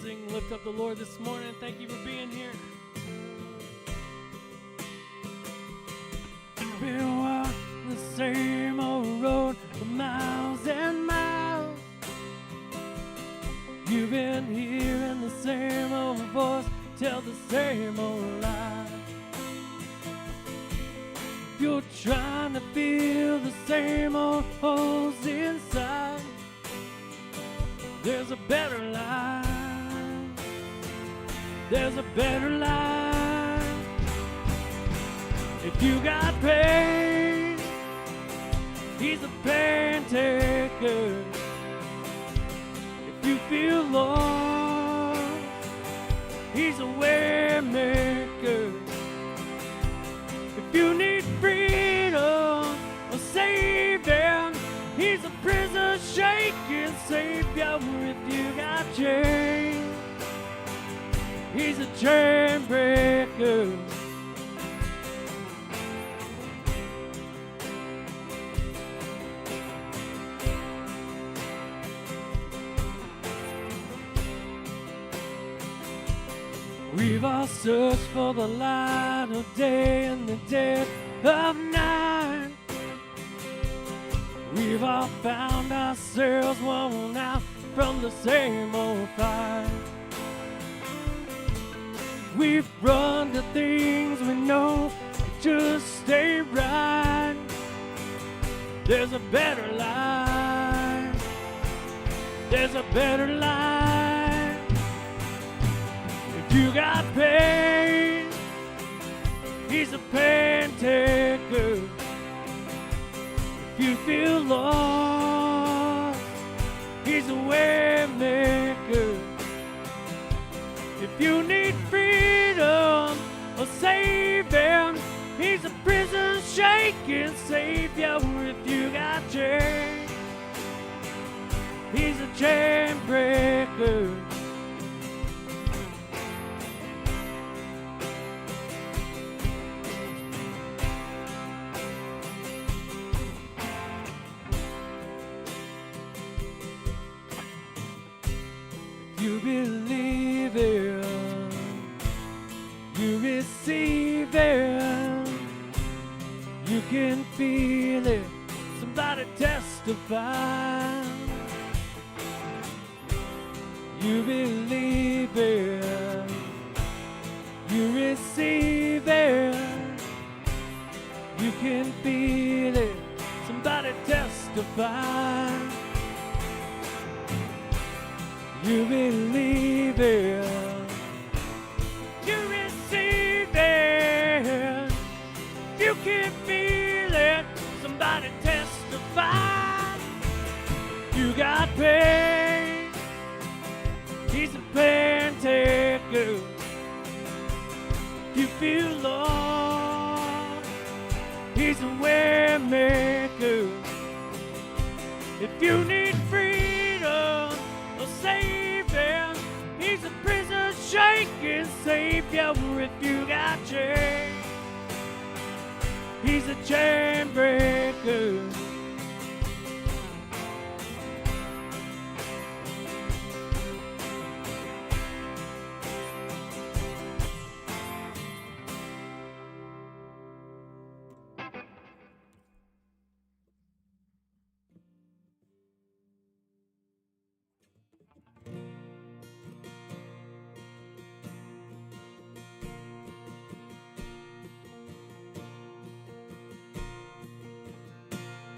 sing Lift Up the Lord this morning. Thank you for being here. You've been walking the same old road for miles and miles. You've been hearing the same old voice tell the same old lie. You're trying to fill the same old holes inside. There's a better life. There's a better life. If you got pain, he's a pain taker. If you feel lost, he's a way maker. If you need freedom or saving, he's a prison shaking savior. If you got chains, he's a chain breaker. We've all searched for the light of day in the dead of night. We've all found ourselves worn out from the same old fight. We've run to things we know just stay right. There's a better life. There's a better life. If you got pain, he's a pain taker. If you feel lost, he's a way maker. If you need freedom or saving, he's a prison shaking savior. If you got chains, he's a chain breaker. You believe it, you receive it, you can feel it, somebody testify. You believe it, you receive it, you can feel it, somebody testify. You believe it, you receive it, you can feel it, somebody testify. You got pain, he's a pain taker. You feel lost, he's a way maker. If you need freedom or saving, he's a prison shaking savior. If you got chains, he's a chain breaker.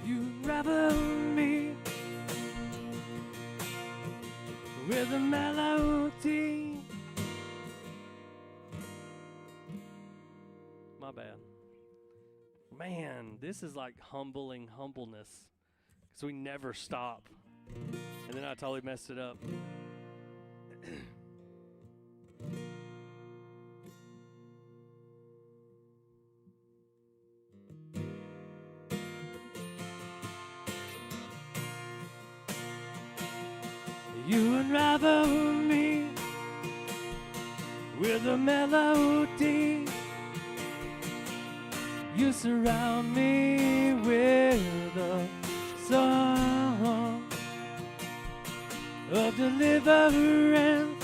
You rather me with a melody. My bad. Man, this is like humbling humbleness because we never stop. And then I totally messed it up. You unravel me with a melody. You surround me with a song of deliverance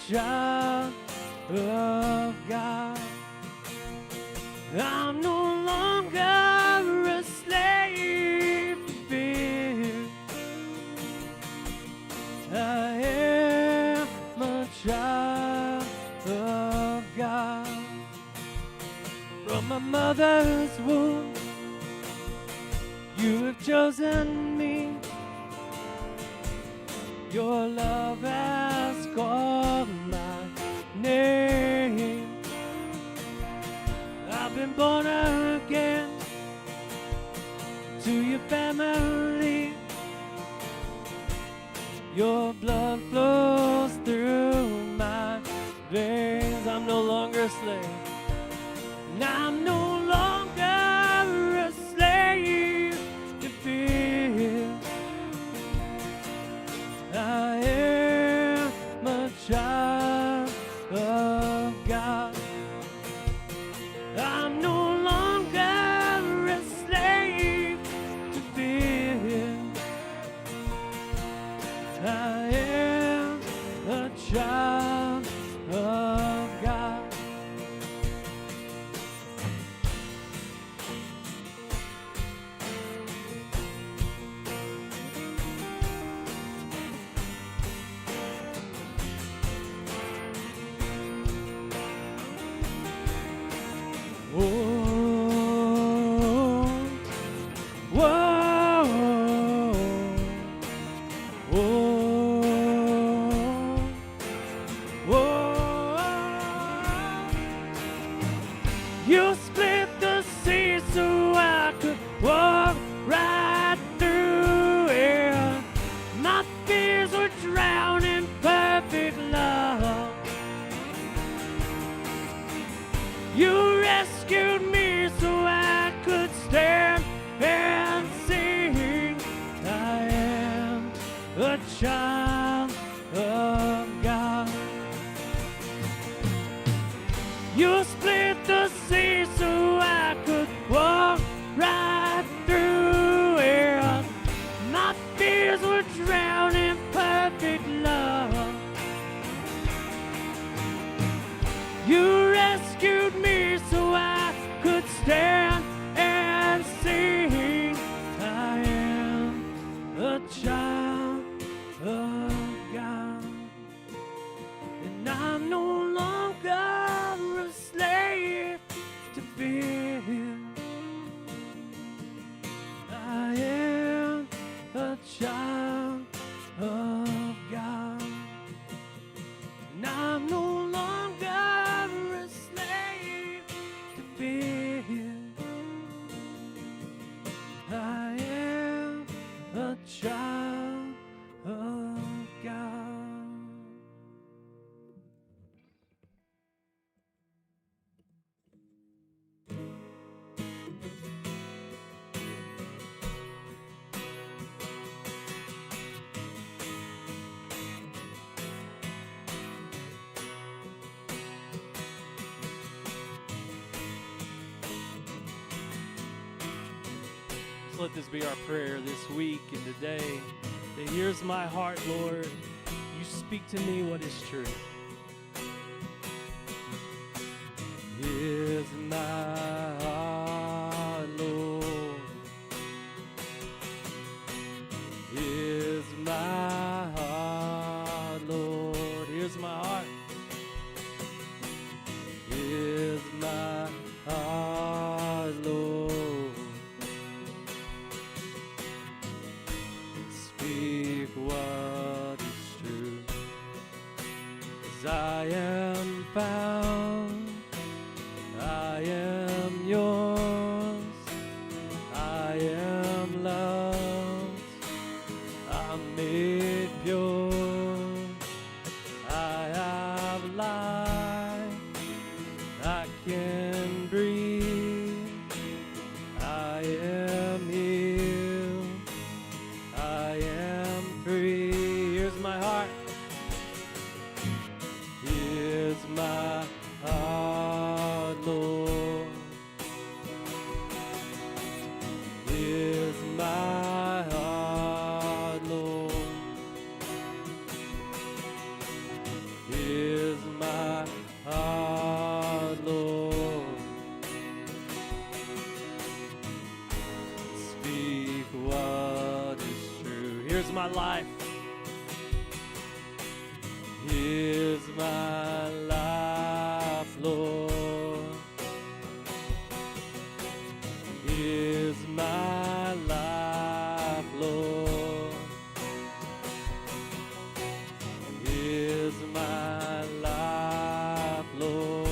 child of God. I'm no longer a slave to fear. I am a child of God. From my mother's womb, you have chosen me. Your love has called my name. I've been born again to your family. Your blood flows through my veins. I'm no longer a slave. And I'm no longer a slave to fear. I am a child of God. I'm no longer a slave to fear. I am a child of God. You split the sea so I could walk right through it. My fears were drowned in perfect love. You rescued me so I could stand and sing. I am a child of God. You split the sea so I could walk right through it. My fears were drowned in perfect love. You rescued me so I could stand and sing. I am a child of God. And I'm no longer a slave to fear. I am a child of God. And I'm no longer a slave to fear. I am a child of God. So let this be our prayer this week and today. That here's my heart, Lord. You speak to me what is true. Here's my heart, Lord. Here's my heart, Lord. Here's my heart. Here's my heart, Lord. Speak what is true, 'cause I am found, I am yours, I am loved, I'm made pure, I have life, I can breathe, I am healed, I am free. Here's my heart. Here's my heart, Lord. Here's my heart, Lord. Here's life. Here's my life, Lord. Here's my life, Lord. Here's my life, Lord.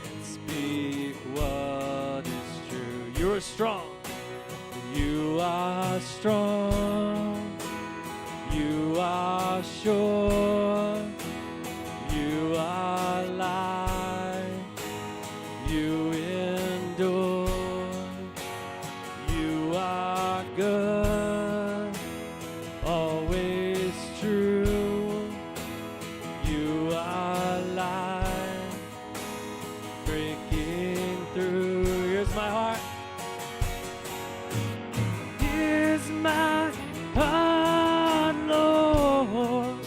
And speak what is true. You are strong. You are strong. You are sure. You are light. You endure. You are good. Always true. You are light. Breaking through. Here's my heart. Here's my heart, Lord.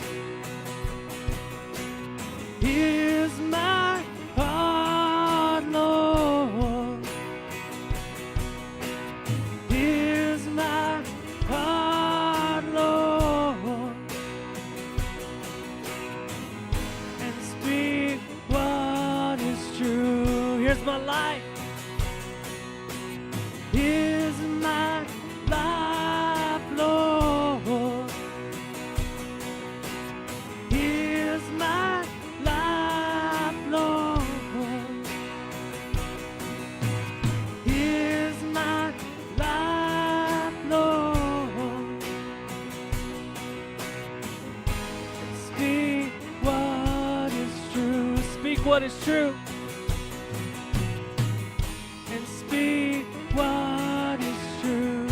Here's my heart, Lord. Here's my heart, Lord. And speak what is true. Here's my life. Here's my life, Lord. Here's my life, Lord. Here's my life, Lord. Speak what is true. Speak what is true. And speak what is true.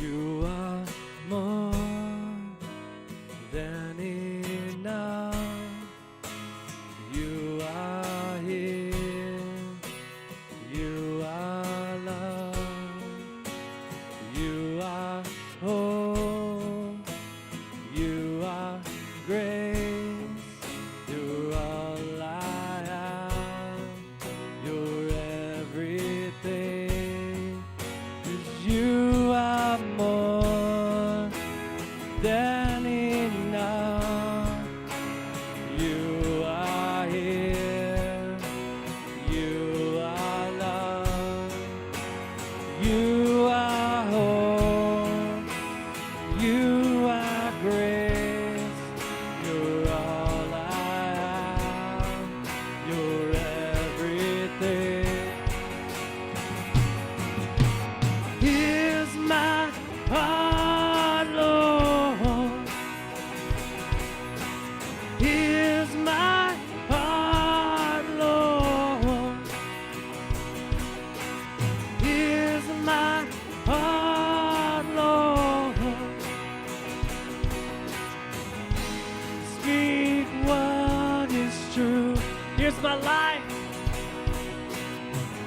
You are more than enough. You are here. You are love. You are hope. You are grace. You're all I have. You're everything. 'Cause you are more than enough. You are here. You are love. You are hope. You are grace. You're all I have. You're everything. Here's my heart, Lord. Here's my heart, Lord. Here's my heart, Lord. Speak what is true. Here's my life.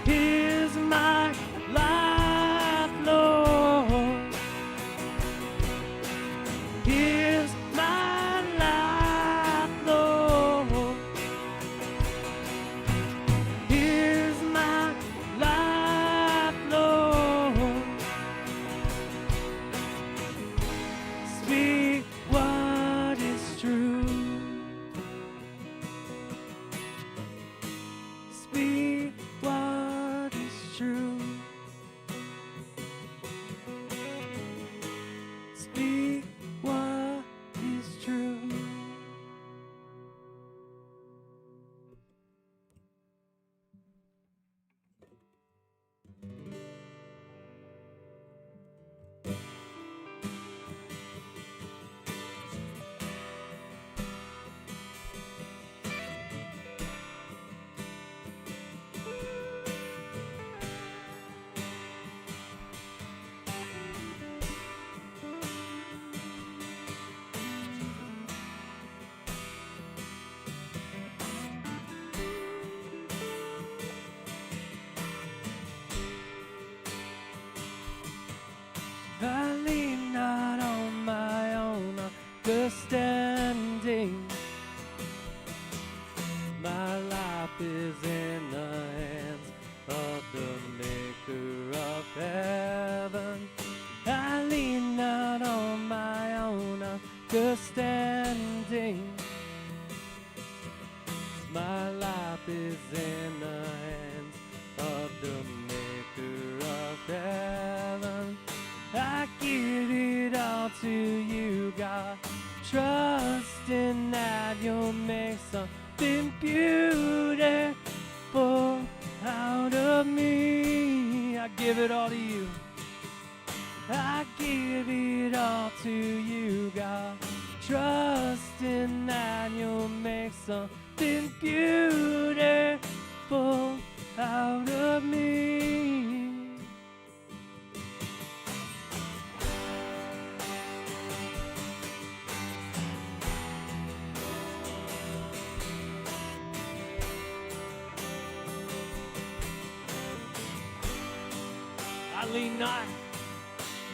Here's my life, Lord. Here's my life, Lord. Here's my life, Lord. Speak what is true. Speak what is true. Speak what is true. of me, I give it all to you. I give it all to you, God. Trusting that you'll make something beautiful out of me.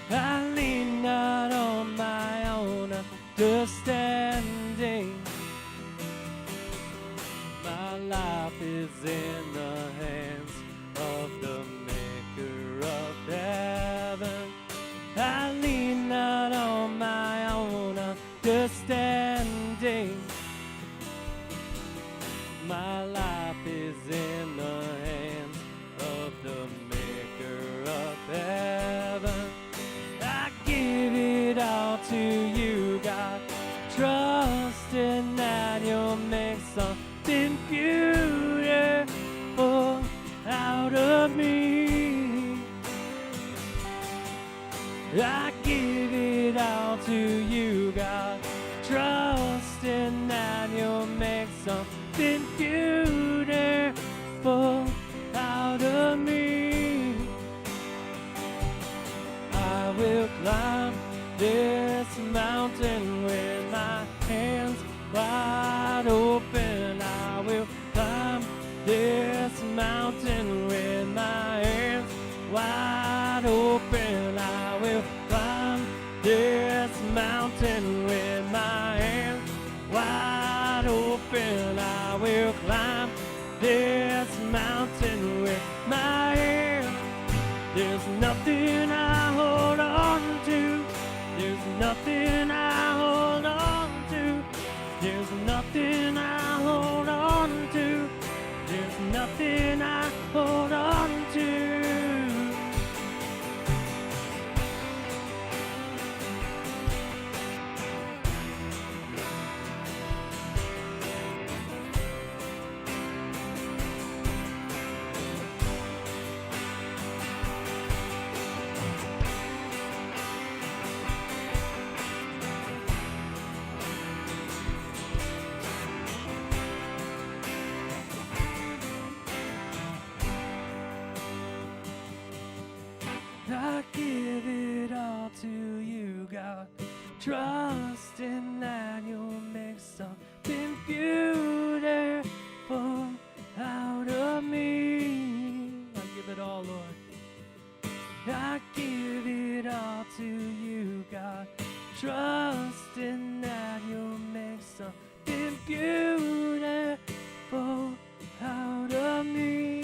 I lean not on my own understanding. My life is in the hands of the maker of heaven. I lean not on my own understanding. My life is in the hands of the maker of heaven. I give it all to you, God, trusting that you'll make something beautiful out of me. I give it all to you, God, trusting that you'll make something beautiful out of me. I will climb this mountain with my hands wide open. I will climb this mountain with my hands wide open. I will climb this mountain with my hands wide open. I will climb this mountain with my hands. There's nothing I hold on to. There's nothing I hold on to. There's nothing I hold on to. There's nothing I hold on to. I give it all to you, God, trusting that you'll make something beautiful out of me. I give it all, Lord. I give it all to you, God, trusting that you'll make something beautiful out of me.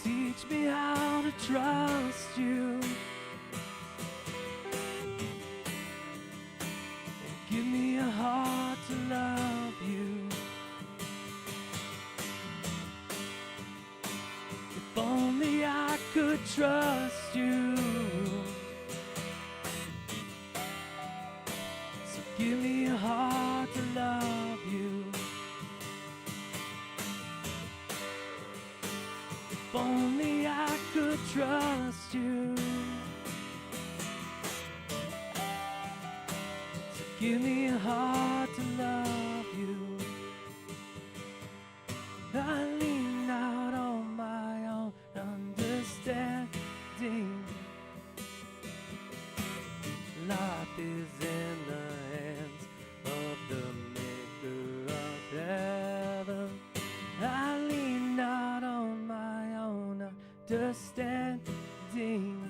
Teach me how to trust you. Give me a heart to love you. If only I could trust you. So give me a heart to love you. If only I could trust you. So give me a heart to love you. I lean out on my own understanding. Life is in the hands of the maker of heaven. I lean not on my own understanding.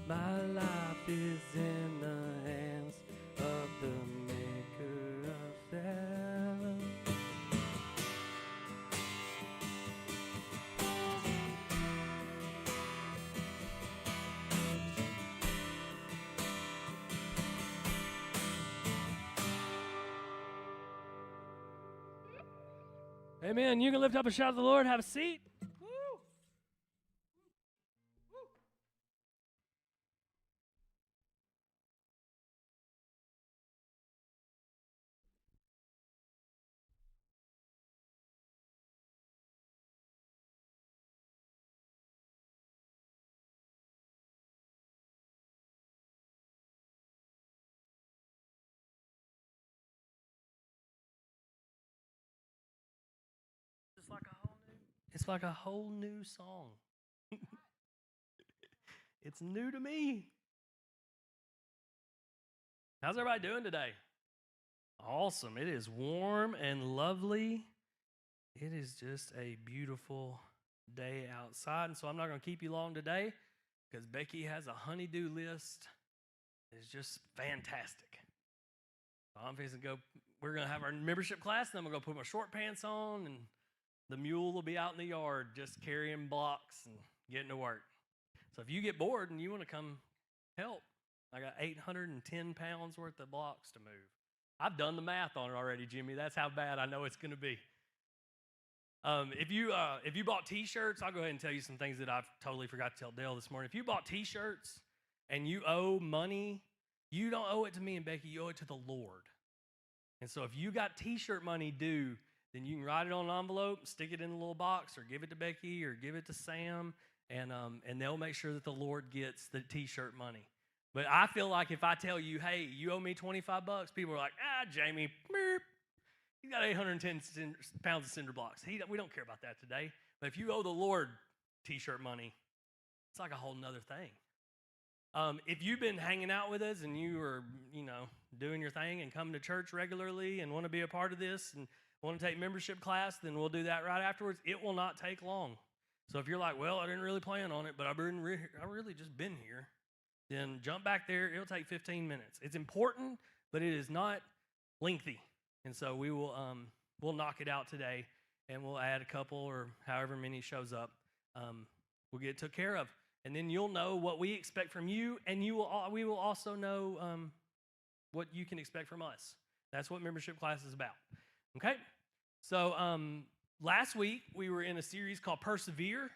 My life is in the hands of the maker of heaven. Amen. You can lift up a shout to the Lord. Have a seat. Woo. It's like a whole new song. It's new to me. How's everybody doing today? Awesome. It is warm and lovely. It is just a beautiful day outside. And so I'm not going to keep you long today because Becky has a honey-do list. It's just fantastic. I'm fixing to go. We're going to have our membership class, and then I'm going to go put my short pants on, and the mule will be out in the yard just carrying blocks and getting to work. So if you get bored and you want to come help, I got 810 pounds worth of blocks to move. I've done the math on it already, Jimmy. That's how bad I know it's going to be. If you bought T-shirts, I'll go ahead and tell you some things that I've totally forgot to tell Dale this morning. If you bought T-shirts and you owe money, you don't owe it to me and Becky. You owe it to the Lord. And so if you got T-shirt money due, then you can write it on an envelope, stick it in a little box, or give it to Becky, or give it to Sam, and they'll make sure that the Lord gets the T-shirt money. But I feel like if I tell you, hey, you owe me $25, people are like, Jamie, he's got 810 pounds of cinder blocks. We don't care about that today. But if you owe the Lord T-shirt money, it's like a whole nother thing. If you've been hanging out with us and you are, doing your thing and coming to church regularly and want to be a part of this and want to take membership class, then we'll do that right afterwards. It will not take long. So if you're like, well, I didn't really plan on it, but I really just been here, then jump back there. It'll take 15 minutes. It's important, but it is not lengthy. And so we will we'll knock it out today, and we'll add a couple or however many shows up. We'll get it took care of. And then you'll know what we expect from you, and we will also know what you can expect from us. That's what membership class is about. Okay? So last week, we were in a series called Persevere,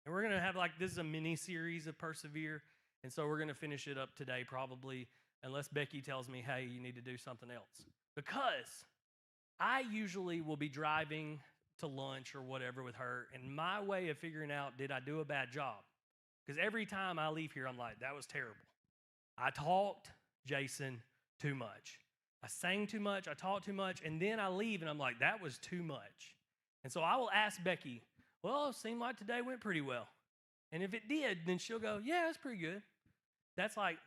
and we're going to have this is a mini-series of Persevere, and so we're going to finish it up today probably, unless Becky tells me, hey, you need to do something else. Because I usually will be driving to lunch or whatever with her, and my way of figuring out, did I do a bad job? Because every time I leave here, I'm like, that was terrible. I talked, Jason, too much. I sang too much, I talked too much, and then I leave, and I'm like, that was too much. And so I will ask Becky, well, it seemed like today went pretty well. And if it did, then she'll go, yeah, it's pretty good. That's like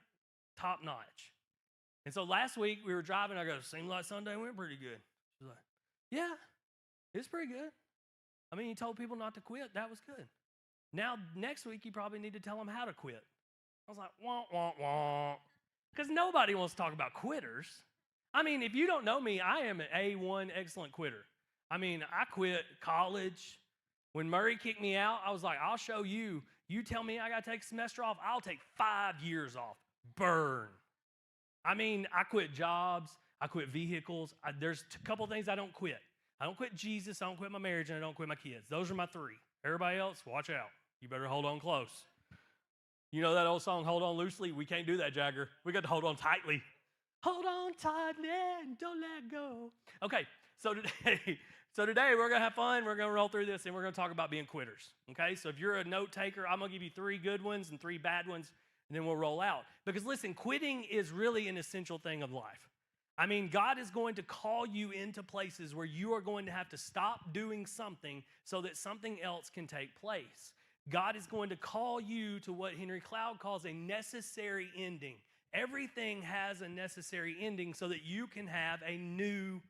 top notch. And so last week we were driving, I go, seemed like Sunday went pretty good. She's like, yeah, it's pretty good. I mean, you told people not to quit, that was good. Now, next week, you probably need to tell them how to quit. I was like, wah, wah, wah. Because nobody wants to talk about quitters. I mean, if you don't know me, I am an A1 excellent quitter. I mean, I quit college. When Murray kicked me out, I was like, I'll show you. You tell me I got to take a semester off, I'll take 5 years off. Burn. I mean, I quit jobs. I quit vehicles. There's a couple things I don't quit. I don't quit Jesus, I don't quit my marriage, and I don't quit my kids. Those are my 3. Everybody else, watch out. You better hold on close. You know that old song, Hold On Loosely? We can't do that, Jagger. We got to hold on tightly. Hold on tightly and don't let go. Okay, so today we're going to have fun. We're going to roll through this, and we're going to talk about being quitters. Okay, so if you're a note taker, I'm going to give you 3 good ones and 3 bad ones, and then we'll roll out. Because listen, quitting is really an essential thing of life. I mean, God is going to call you into places where you are going to have to stop doing something so that something else can take place. God is going to call you to what Henry Cloud calls a necessary ending. Everything has a necessary ending so that you can have a new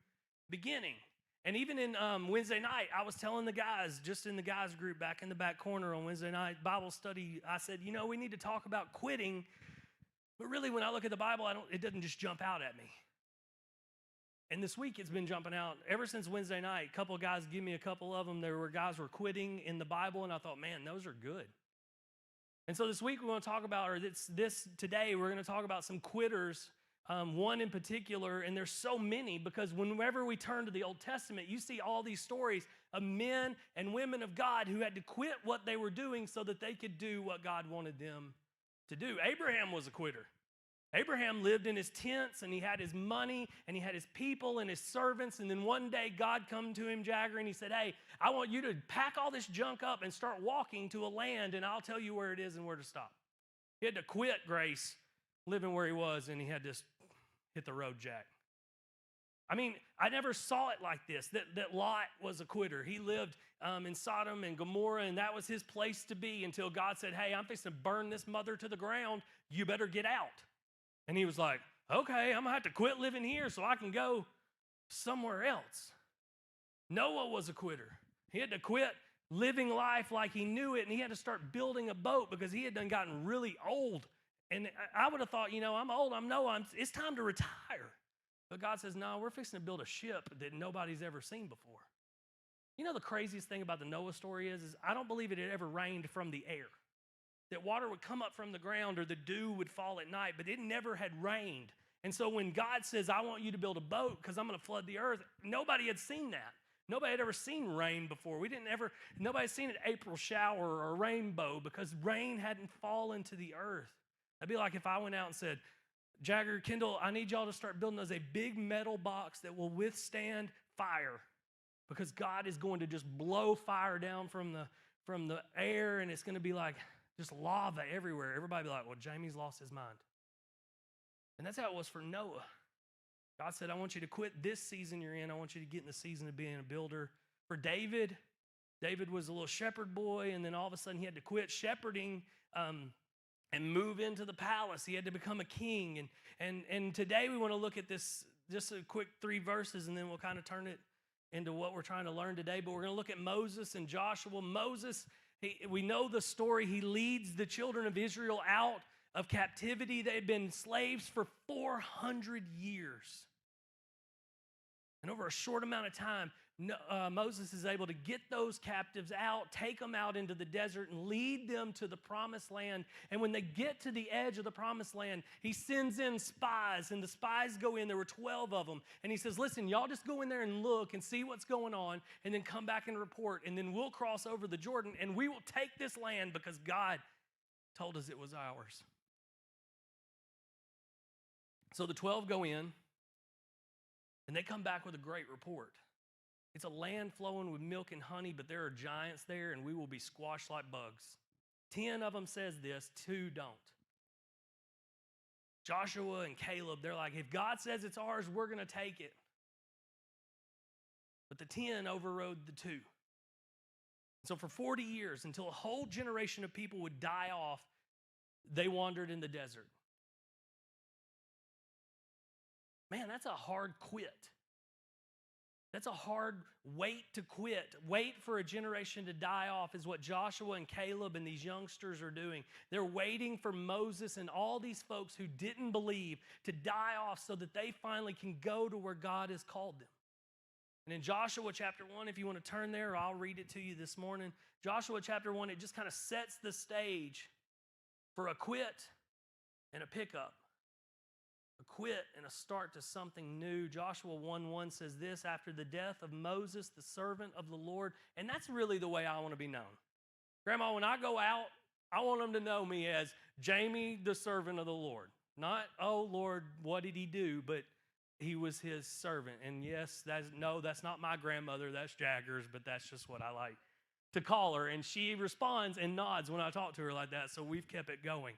beginning. And even in Wednesday night, I was telling the guys, just in the guys group back in the back corner on Wednesday night Bible study, I said, we need to talk about quitting. But really, when I look at the Bible, it doesn't just jump out at me. And this week, it's been jumping out. Ever since Wednesday night, a couple of guys give me a couple of them. There were guys who were quitting in the Bible, and I thought, man, those are good. And so this week, we want to talk about, today, we're going to talk about some quitters one in particular, and there's so many because whenever we turn to the Old Testament, you see all these stories of men and women of God who had to quit what they were doing so that they could do what God wanted them to do. Abraham was a quitter. Abraham lived in his tents and he had his money and he had his people and his servants. And then one day God come to him, Jagger, and he said, hey, I want you to pack all this junk up and start walking to a land and I'll tell you where it is and where to stop. He had to quit grace, living where he was, and he had to hit the road, Jack. I mean, I never saw it like this, that Lot was a quitter. He lived in Sodom and Gomorrah, and that was his place to be until God said, hey, I'm fixing to burn this mother to the ground. You better get out. And he was like, okay, I'm going to have to quit living here so I can go somewhere else. Noah was a quitter. He had to quit living life like he knew it, and he had to start building a boat because he had done gotten really old. And I would have thought, I'm old, I'm Noah, it's time to retire. But God says, no, we're fixing to build a ship that nobody's ever seen before. The craziest thing about the Noah story is I don't believe it had ever rained from the air. That water would come up from the ground or the dew would fall at night, but it never had rained. And so when God says, I want you to build a boat because I'm going to flood the earth, nobody had seen that. Nobody had ever seen rain before. Nobody had seen an April shower or a rainbow because rain hadn't fallen to the earth. That'd be like if I went out and said, Jagger, Kendall, I need y'all to start building us a big metal box that will withstand fire because God is going to just blow fire down from the air and it's going to be like just lava everywhere. Everybody be like, well, Jamie's lost his mind. And that's how it was for Noah. God said, I want you to quit this season you're in. I want you to get in the season of being a builder. For David was a little shepherd boy, and then all of a sudden he had to quit shepherding and move into the palace. He had to become a king. And today we want to look at this, just a quick 3 verses, and then we'll kind of turn it into what we're trying to learn today. But we're going to look at Moses and Joshua. Moses, we know the story. He leads the children of Israel out of captivity. They had been slaves for 400 years. And over a short amount of time, Moses is able to get those captives out, take them out into the desert, and lead them to the promised land. And when they get to the edge of the promised land, he sends in spies, and the spies go in. There were 12 of them. And he says, listen, y'all just go in there and look and see what's going on, and then come back and report, and then we'll cross over the Jordan, and we will take this land because God told us it was ours. So the 12 go in, and they come back with a great report. It's a land flowing with milk and honey, but there are giants there, and we will be squashed like bugs. 10 of them says this, 2 don't. Joshua and Caleb, they're like, if God says it's ours, we're going to take it. But the 10 overrode the 2. So for 40 years, until a whole generation of people would die off, they wandered in the desert. Man, that's a hard quit. That's a hard wait to quit. Wait for a generation to die off is what Joshua and Caleb and these youngsters are doing. They're waiting for Moses and all these folks who didn't believe to die off so that they finally can go to where God has called them. And in Joshua chapter 1, if you want to turn there, I'll read it to you this morning. Joshua chapter 1, it just kind of sets the stage for a quit and a pickup. A quit and a start to something new. Joshua 1:1 says this, after the death of Moses, the servant of the Lord. And that's really the way I want to be known. Grandma, when I go out, I want them to know me as Jamie, the servant of the Lord. Not, oh, Lord, what did he do? But he was his servant. And yes, that's not my grandmother. That's Jagger's, but that's just what I like to call her. And she responds and nods when I talk to her like that. So we've kept it going.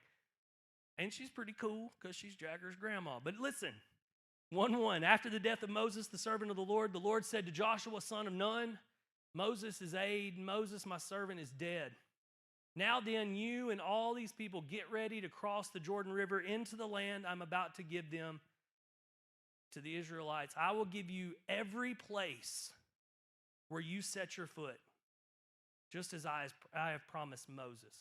And she's pretty cool because she's Jagger's grandma. But listen, 1:1, after the death of Moses, the servant of the Lord said to Joshua, son of Nun, Moses' aide, Moses, my servant, is dead. Now then, you and all these people get ready to cross the Jordan River into the land I'm about to give them to the Israelites. I will give you every place where you set your foot, just as I have promised Moses.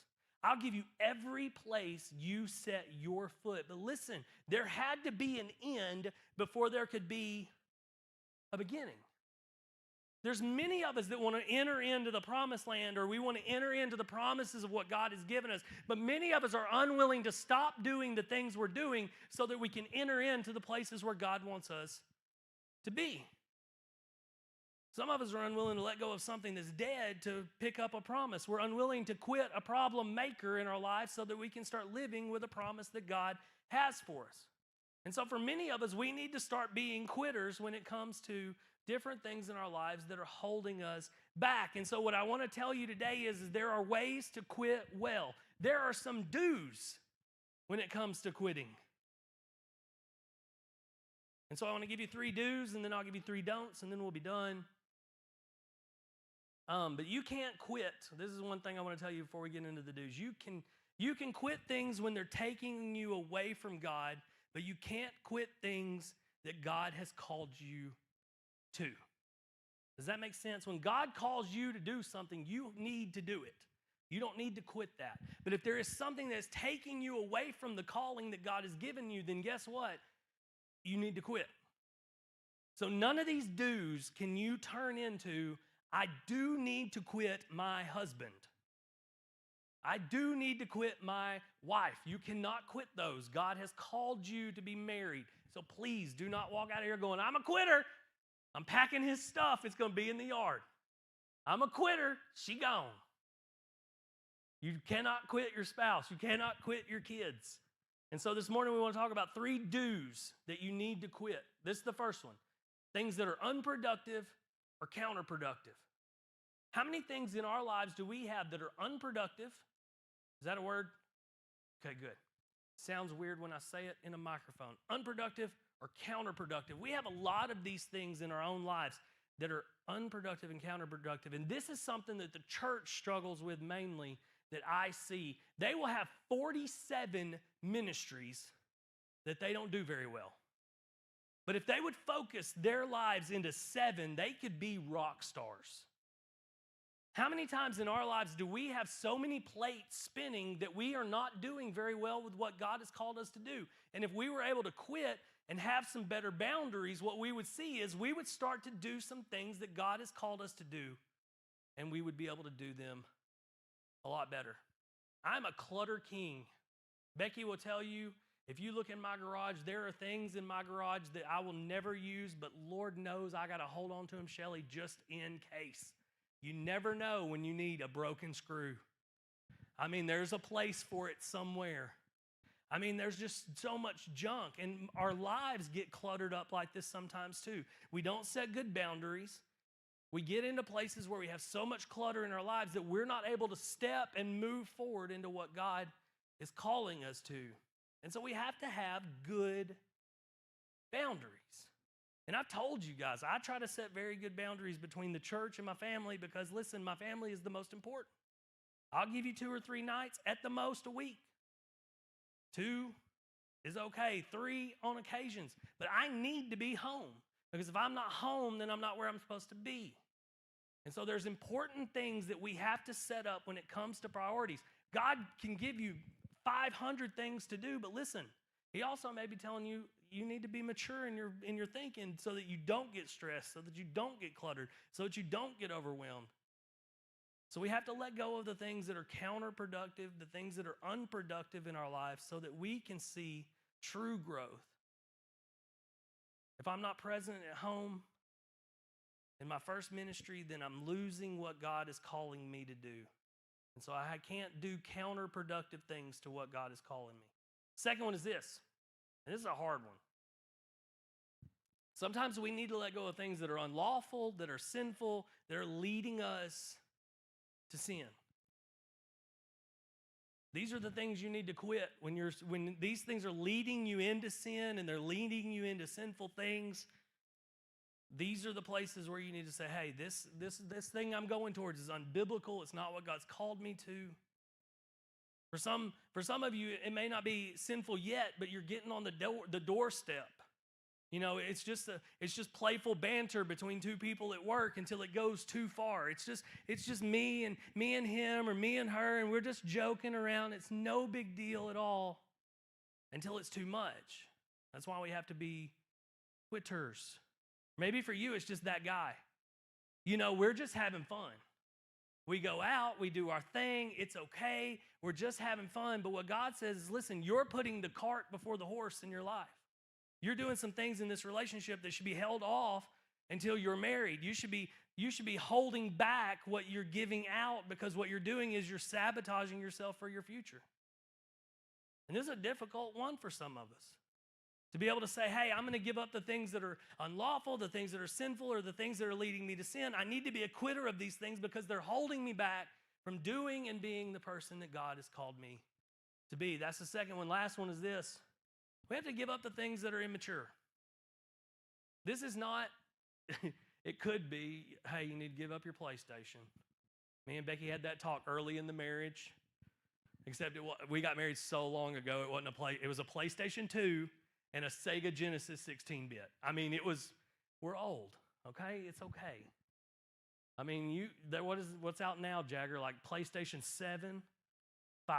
I'll give you every place you set your foot. But listen, there had to be an end before there could be a beginning. There's many of us that want to enter into the promised land, or we want to enter into the promises of what God has given us. But many of us are unwilling to stop doing the things we're doing so that we can enter into the places where God wants us to be. Some of us are unwilling to let go of something that's dead to pick up a promise. We're unwilling to quit a problem maker in our life so that we can start living with a promise that God has for us. And so for many of us, we need to start being quitters when it comes to different things in our lives that are holding us back. And so what I want to tell you today is there are ways to quit well. There are some do's when it comes to quitting. And so I want to give you 3 do's, and then I'll give you 3 don'ts, and then we'll be done. But you can't quit. This is one thing I want to tell you before we get into the do's. You can quit things when they're taking you away from God, but you can't quit things that God has called you to. Does that make sense? When God calls you to do something, you need to do it. You don't need to quit that. But if there is something that's taking you away from the calling that God has given you, then guess what? You need to quit. So none of these do's can you turn into, I do need to quit my husband. I do need to quit my wife. You cannot quit those. God has called you to be married. So please do not walk out of here going, I'm a quitter. I'm packing his stuff. It's going to be in the yard. I'm a quitter. She gone. You cannot quit your spouse. You cannot quit your kids. And so this morning we want to talk about 3 do's that you need to quit. This is the first one. Things that are unproductive or counterproductive. How many things in our lives do we have that are unproductive? Is that a word? Okay, good. Sounds weird when I say it in a microphone. Unproductive or counterproductive. We have a lot of these things in our own lives that are unproductive and counterproductive. And this is something that the church struggles with mainly that I see. They will have 47 ministries that they don't do very well. But if they would focus their lives into 7, they could be rock stars. How many times in our lives do we have so many plates spinning that we are not doing very well with what God has called us to do? And if we were able to quit and have some better boundaries, what we would see is we would start to do some things that God has called us to do, and we would be able to do them a lot better. I'm a clutter king. Becky will tell you, if you look in my garage, there are things in my garage that I will never use, but Lord knows I got to hold on to them, Shelly, just in case. You never know when you need a broken screw. I mean, there's a place for it somewhere. I mean, there's just so much junk, and our lives get cluttered up like this sometimes too. We don't set good boundaries. We get into places where we have so much clutter in our lives that we're not able to step and move forward into what God is calling us to. And so we have to have good boundaries. And I've told you guys, I try to set very good boundaries between the church and my family because, listen, my family is the most important. I'll give you 2 or 3 nights, at the most a week. 2 is okay, 3 on occasions. But I need to be home because if I'm not home, then I'm not where I'm supposed to be. And so there's important things that we have to set up when it comes to priorities. God can give you 500 things to do, but listen, he also may be telling you, you need to be mature in your thinking so that you don't get stressed, so that you don't get cluttered, so that you don't get overwhelmed. So we have to let go of the things that are counterproductive, the things that are unproductive in our lives so that we can see true growth. If I'm not present at home in my first ministry, then I'm losing what God is calling me to do. And so I can't do counterproductive things to what God is calling me. Second one is this, and this is a hard one. Sometimes we need to let go of things that are unlawful, that are sinful, that are leading us to sin. These are the things you need to quit when these things are leading you into sin and they're leading you into sinful things. These are the places where you need to say, hey, this thing I'm going towards is unbiblical. It's not what God's called me to. For some of you, it may not be sinful yet, but you're getting on the doorstep. You know, it's just playful banter between 2 people at work until it goes too far. It's just me and him or me and her, and we're just joking around. It's no big deal at all until it's too much. That's why we have to be quitters. Maybe for you, it's just that guy. we're just having fun. We go out, we do our thing, it's okay, we're just having fun. But what God says is, listen, you're putting the cart before the horse in your life. You're doing some things in this relationship that should be held off until you're married. You should be holding back what you're giving out, because what you're doing is you're sabotaging yourself for your future. And this is a difficult one for some of us. To be able to say, hey, I'm going to give up the things that are unlawful, the things that are sinful, or the things that are leading me to sin. I need to be a quitter of these things because they're holding me back from doing and being the person that God has called me to be. That's the second one. Last one is this. We have to give up the things that are immature. This is not, it could be, hey, you need to give up your PlayStation. Me and Becky had that talk early in the marriage, except we got married so long ago, it was a PlayStation 2 and a Sega Genesis 16-bit. I mean, we're old, okay? It's okay. I mean, what's out now, Jagger? Like PlayStation 7, 5.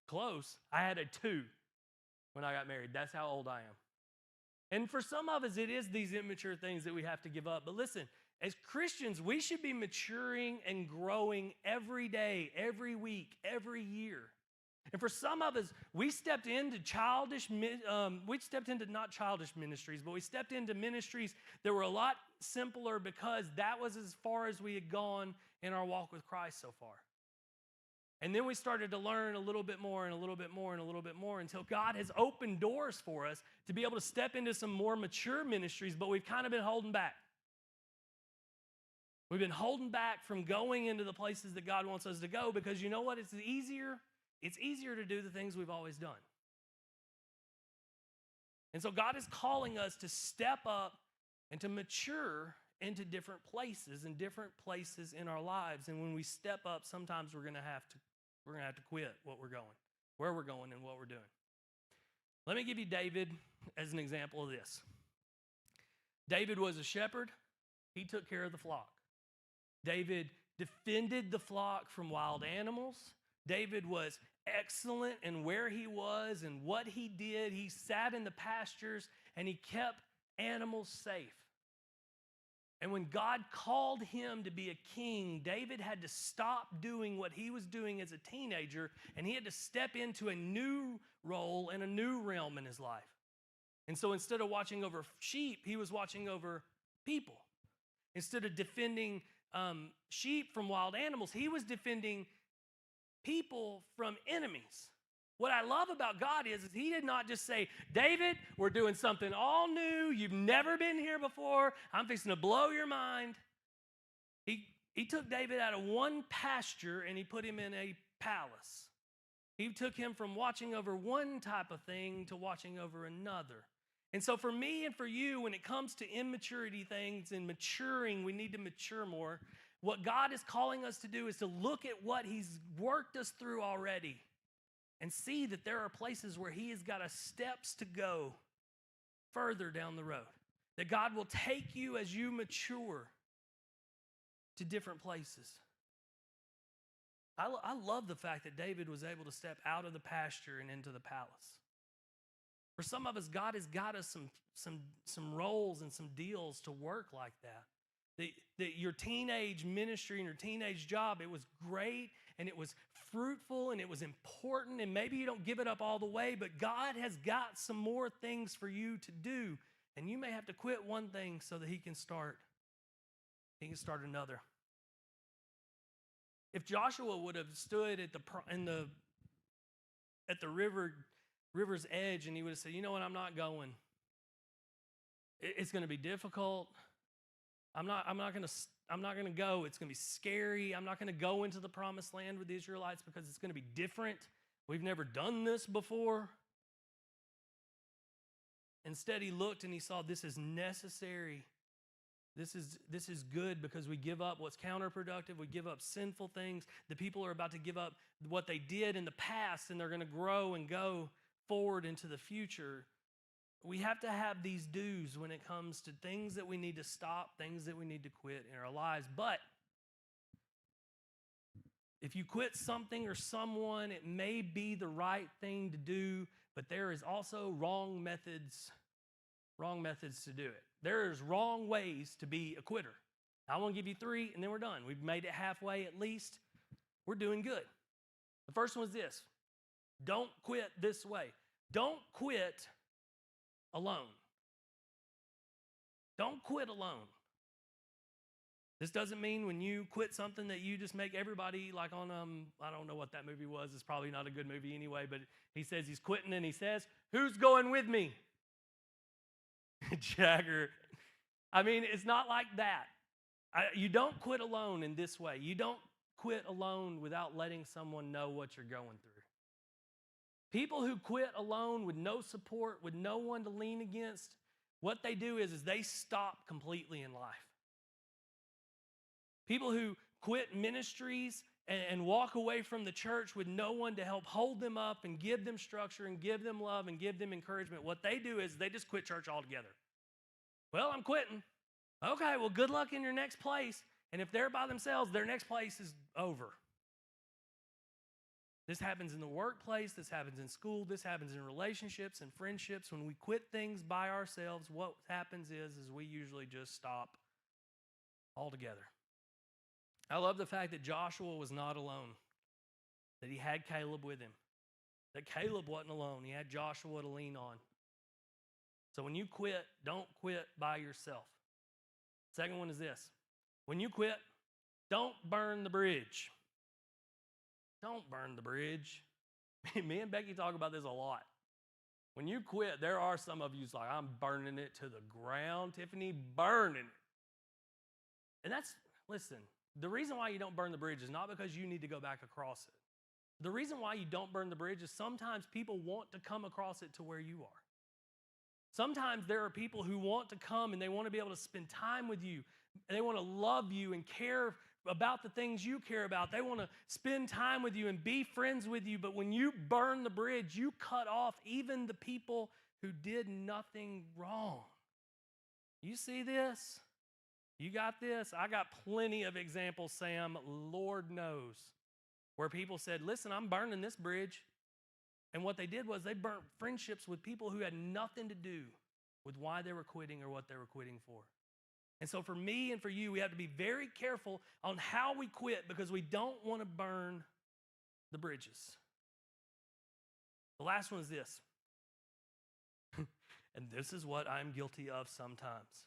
Close. I had a 2 when I got married. That's how old I am. And for some of us, it is these immature things that we have to give up. But listen, as Christians, we should be maturing and growing every day, every week, every year. And for some of us, we stepped into not childish ministries, but we stepped into ministries that were a lot simpler because that was as far as we had gone in our walk with Christ so far. And then we started to learn a little bit more and a little bit more and a little bit more until God has opened doors for us to be able to step into some more mature ministries, but we've kind of been holding back. We've been holding back from going into the places that God wants us to go because you know what? It's easier to do the things we've always done. And so God is calling us to step up and to mature into different places in our lives. And when we step up, sometimes we're going to have to quit where we're going and what we're doing. Let me give you David as an example of this. David was a shepherd. He took care of the flock. David defended the flock from wild animals. David was excellent in where he was and what he did. He sat in the pastures and he kept animals safe. And when God called him to be a king, David had to stop doing what he was doing as a teenager, and he had to step into a new role and a new realm in his life. And so instead of watching over sheep, he was watching over people. Instead of defending sheep from wild animals, he was defending people from enemies. What I love about God is he did not just say, David, we're doing something all new. You've never been here before. I'm fixing to blow your mind. He took David out of one pasture and he put him in a palace. He took him from watching over one type of thing to watching over another. And so for me and for you, when it comes to immaturity things and maturing, we need to mature more. What God is calling us to do is to look at what he's worked us through already and see that there are places where he has got us steps to go further down the road. That God will take you as you mature to different places. I love the fact that David was able to step out of the pasture and into the palace. For some of us, God has got us some roles and some deals to work like that. That your teenage ministry and your teenage job, it was great and it was fruitful and it was important, and maybe you don't give it up all the way, but God has got some more things for you to do, and you may have to quit one thing so that he can start another. If Joshua would have stood at the river's edge and he would have said, you know what, I'm not going. It's going to be difficult. I'm not going to go. It's going to be scary. I'm not going to go into the promised land with the Israelites because it's going to be different. We've never done this before. Instead, he looked and he saw this is necessary. This is good because we give up what's counterproductive. We give up sinful things. The people are about to give up what they did in the past, and they're going to grow and go forward into the future. We have to have these do's when it comes to things that we need to stop, things that we need to quit in our lives. But if you quit something or someone, it may be the right thing to do, but there is also wrong methods to do it. There's wrong ways to be a quitter. I want to give you 3, and then we're done. We've made it halfway at least. We're doing good. The first one is this. Don't quit this way. Don't quit alone. Don't quit alone. This doesn't mean when you quit something that you just make everybody like on, I don't know what that movie was. It's probably not a good movie anyway, but he says he's quitting and he says, who's going with me? Jagger. I mean, it's not like that. You don't quit alone in this way. You don't quit alone without letting someone know what you're going through. People who quit alone with no support, with no one to lean against, what they do is they stop completely in life. People who quit ministries and walk away from the church with no one to help hold them up and give them structure and give them love and give them encouragement, what they do is they just quit church altogether. Well, I'm quitting. Okay, well, good luck in your next place. And if they're by themselves, their next place is over. This happens in the workplace. This happens in school. This happens in relationships and friendships. When we quit things by ourselves, what happens is we usually just stop altogether. I love the fact that Joshua was not alone, that he had Caleb with him, that Caleb wasn't alone. He had Joshua to lean on. So when you quit, don't quit by yourself. Second one is this. When you quit, don't burn the bridge. Don't burn the bridge. Me and Becky talk about this a lot. When you quit, there are some of you who's like, I'm burning it to the ground, Tiffany, burning it. And listen, the reason why you don't burn the bridge is not because you need to go back across it. The reason why you don't burn the bridge is sometimes people want to come across it to where you are. Sometimes there are people who want to come and they want to be able to spend time with you. They want to love you and care about the things you care about. They want to spend time with you and be friends with you. But when you burn the bridge, you cut off even the people who did nothing wrong. You see this? You got this? I got plenty of examples, Sam, Lord knows, where people said, listen, I'm burning this bridge. And what they did was they burnt friendships with people who had nothing to do with why they were quitting or what they were quitting for. And so for me and for you, we have to be very careful on how we quit because we don't want to burn the bridges. The last one is this. And this is what I'm guilty of sometimes,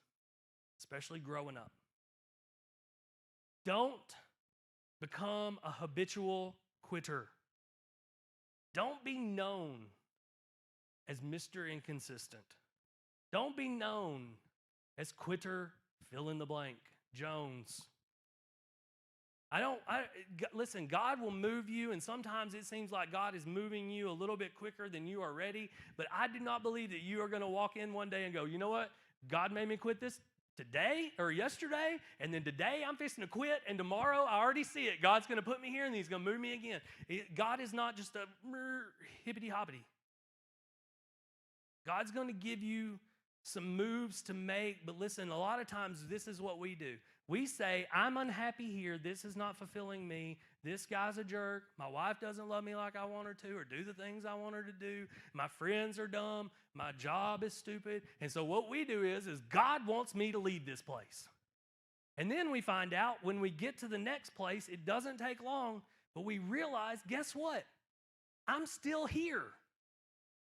especially growing up. Don't become a habitual quitter. Don't be known as Mr. Inconsistent. Don't be known as quitter, fill in the blank, Jones. Listen, God will move you, and sometimes it seems like God is moving you a little bit quicker than you are ready, but I do not believe that you are going to walk in one day and go, you know what? God made me quit this today or yesterday, and then today I'm fixing to quit, and tomorrow I already see it. God's going to put me here, and he's going to move me again. God is not just a hippity-hoppity. God's going to give you some moves to make, but listen, a lot of times this is what we do. We say, I'm unhappy here. This is not fulfilling me. This guy's a jerk. My wife doesn't love me like I want her to or do the things I want her to do. My friends are dumb. My job is stupid. And so what we do is God wants me to leave this place. And then we find out when we get to the next place, it doesn't take long, but we realize, guess what? I'm still here.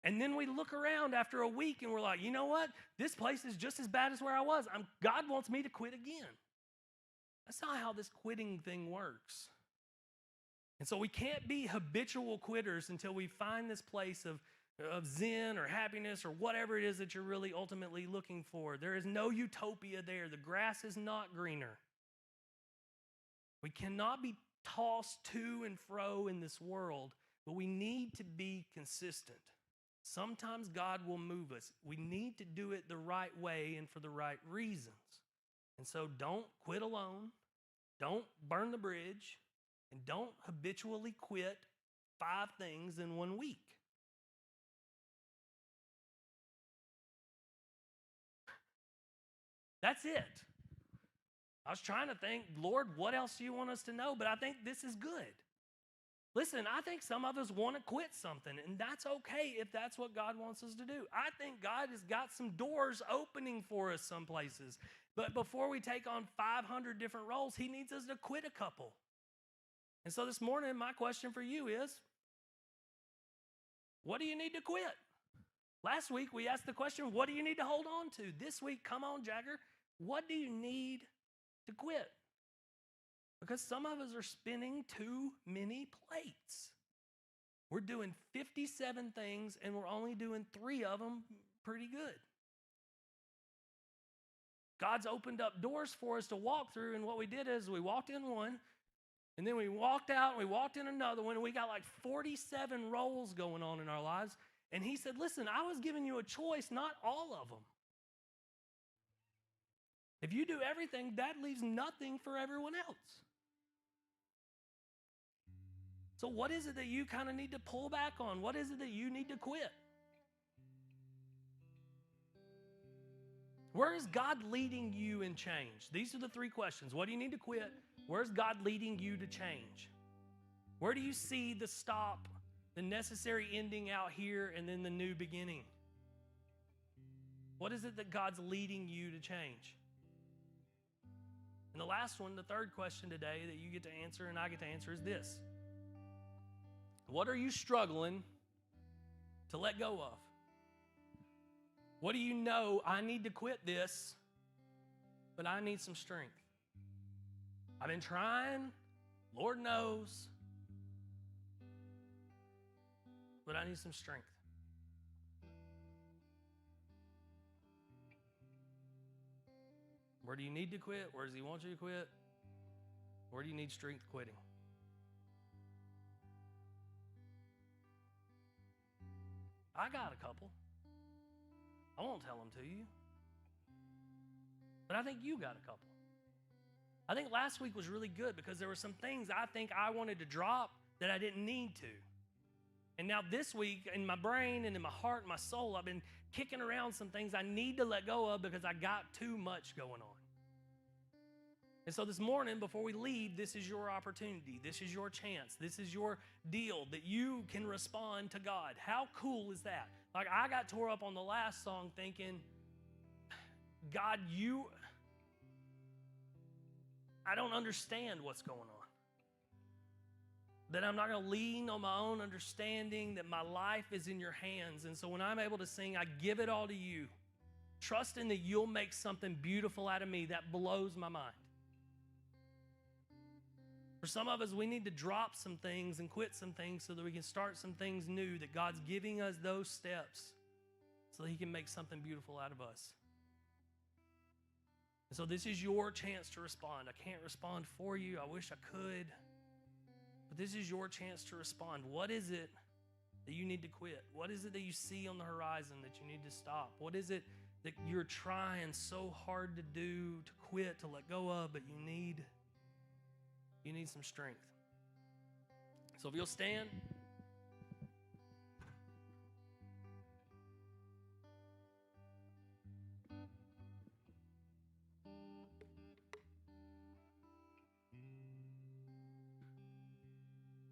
And then we look around after a week and we're like, you know what? This place is just as bad as where I was. God wants me to quit again. That's not how this quitting thing works. And so we can't be habitual quitters until we find this place of zen or happiness or whatever it is that you're really ultimately looking for. There is no utopia there. The grass is not greener. We cannot be tossed to and fro in this world, but we need to be consistent. Sometimes God will move us. We need to do it the right way and for the right reasons. And so don't quit alone, don't burn the bridge, and don't habitually quit 5 things in 1 week. That's it. I was trying to think, Lord, what else do you want us to know? But I think this is good. Listen, I think some of us want to quit something, and that's okay if that's what God wants us to do. I think God has got some doors opening for us some places. But before we take on 500 different roles, he needs us to quit a couple. And so this morning, my question for you is, what do you need to quit? Last week, we asked the question, what do you need to hold on to? This week, come on, Jagger, what do you need to quit? Because some of us are spinning too many plates. We're doing 57 things, and we're only doing 3 of them pretty good. God's opened up doors for us to walk through, and what we did is we walked in one, and then we walked out, and we walked in another one, and we got like 47 roles going on in our lives. And he said, listen, I was giving you a choice, not all of them. If you do everything, that leaves nothing for everyone else. So what is it that you kind of need to pull back on? What is it that you need to quit? Where is God leading you in change? These are the 3 questions. What do you need to quit? Where's God leading you to change? Where do you see the stop, the necessary ending out here, and then the new beginning? What is it that God's leading you to change? And the last one, the 3rd question today that you get to answer and I get to answer is this. What are you struggling to let go of? What do you know? I need to quit this, but I need some strength. I've been trying, Lord knows, but I need some strength. Where do you need to quit? Where does he want you to quit? Where do you need strength quitting? I got a couple. I won't tell them to you. But I think you got a couple. I think last week was really good because there were some things I think I wanted to drop that I didn't need to. And now this week, in my brain and in my heart and my soul, I've been kicking around some things I need to let go of because I got too much going on. And so this morning, before we leave, this is your opportunity. This is your chance. This is your deal that you can respond to God. How cool is that? Like, I got tore up on the last song thinking, God, I don't understand what's going on. That I'm not going to lean on my own understanding, that my life is in your hands. And so when I'm able to sing, I give it all to you, trusting that you'll make something beautiful out of me. That blows my mind. For some of us, we need to drop some things and quit some things so that we can start some things new, that God's giving us those steps so that he can make something beautiful out of us. And so this is your chance to respond. I can't respond for you. I wish I could. But this is your chance to respond. What is it that you need to quit? What is it that you see on the horizon that you need to stop? What is it that you're trying so hard to do, to quit, to let go of, but you need some strength? So if you'll stand.